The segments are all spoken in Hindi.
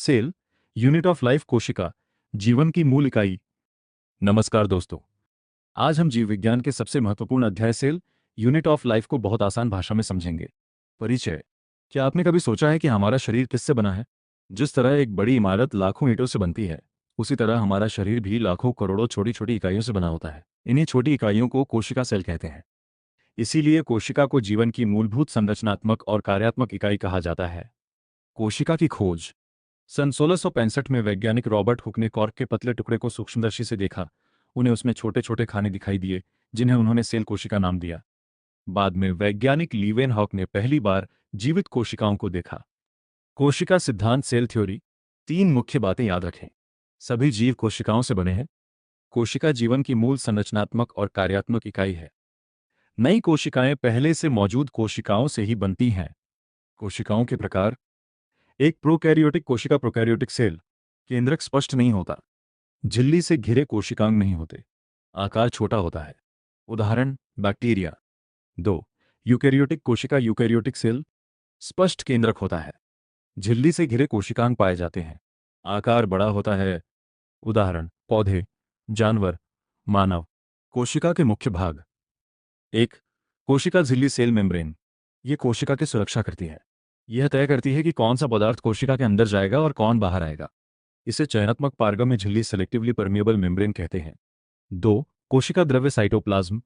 सेल, यूनिट ऑफ लाइफ कोशिका, जीवन की मूल इकाई। नमस्कार दोस्तों, आज हम जीव विज्ञान के सबसे महत्वपूर्ण अध्याय सेल, यूनिट ऑफ लाइफ को बहुत आसान भाषा में समझेंगे। परिचय। क्या आपने कभी सोचा है कि हमारा शरीर किससे बना है? जिस तरह एक बड़ी इमारत लाखों ईंटों से बनती है, उसी तरह हमारा शरीर भी लाखों करोड़ों छोटी छोटी इकाइयों से बना होता है। इन्हीं छोटी इकाइयों को कोशिका सेल कहते हैं। इसीलिए कोशिका को जीवन की मूलभूत संरचनात्मक और कार्यात्मक इकाई कहा जाता है। कोशिका की खोज। सन 1665 में वैज्ञानिक रॉबर्ट हुक ने कॉर्क के पतले टुकड़े को सूक्ष्मदर्शी से देखा। उन्हें उसमें छोटे छोटे खाने दिखाई दिए, जिन्हें उन्होंने सेल कोशिका नाम दिया। बाद में वैज्ञानिक लीवेनहॉक ने पहली बार जीवित कोशिकाओं को देखा। कोशिका सिद्धांत, सेल थ्योरी। तीन मुख्य बातें याद रखें। सभी जीव कोशिकाओं से बने हैं। कोशिका जीवन की मूल संरचनात्मक और कार्यात्मक इकाई है। नई कोशिकाएं पहले से मौजूद कोशिकाओं से ही बनती हैं। कोशिकाओं के प्रकार। एक प्रोकैरियोटिक कोशिका, प्रोकैरियोटिक सेल। केंद्रक स्पष्ट नहीं होता। झिल्ली से घिरे कोशिकांग नहीं होते। आकार छोटा होता है। उदाहरण, बैक्टीरिया। 2. यूकैरियोटिक कोशिका, यूकैरियोटिक सेल। स्पष्ट केंद्रक होता है। झिल्ली से घिरे कोशिकांग पाए जाते हैं। आकार बड़ा होता है। उदाहरण, पौधे, जानवर, मानव। कोशिका के मुख्य भाग। 1. कोशिका झिल्ली, सेल मेम्ब्रेन। ये कोशिका की सुरक्षा करती है। यह तय करती है कि कौन सा पदार्थ कोशिका के अंदर जाएगा और कौन बाहर आएगा। इसे चयनात्मक पारगम्य झिल्ली, सेलेक्टिवली परमिएबल मेम्ब्रेन कहते हैं। 2. कोशिका द्रव्य, साइटोप्लाज्म।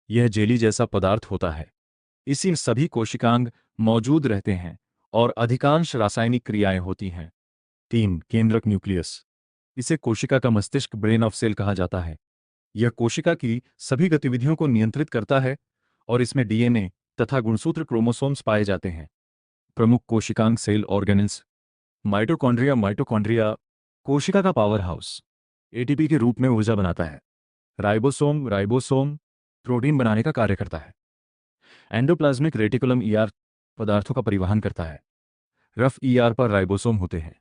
यह जेली जैसा पदार्थ होता है। इसी में सभी कोशिकांग मौजूद रहते हैं और अधिकांश रासायनिक क्रियाएं होती हैं। 3. केंद्रक न्यूक्लियस। इसे कोशिका का मस्तिष्क, ब्रेन ऑफ सेल कहा जाता है। यह कोशिका की सभी गतिविधियों को नियंत्रित करता है और इसमें डीएनए तथा गुणसूत्र, क्रोमोसोम्स पाए जाते हैं। प्रमुख कोशिकांग सेल ऑर्गेनेल्स। माइटोकॉन्ड्रिया, माइटोकॉन्ड्रिया कोशिका का पावर हाउस, एटीपी के रूप में ऊर्जा बनाता है। राइबोसोम, राइबोसोम प्रोटीन बनाने का कार्य करता है। एंडोप्लाज्मिक रेटिकुलम, ईआर पदार्थों का परिवहन करता है। रफ ईआर पर राइबोसोम होते हैं।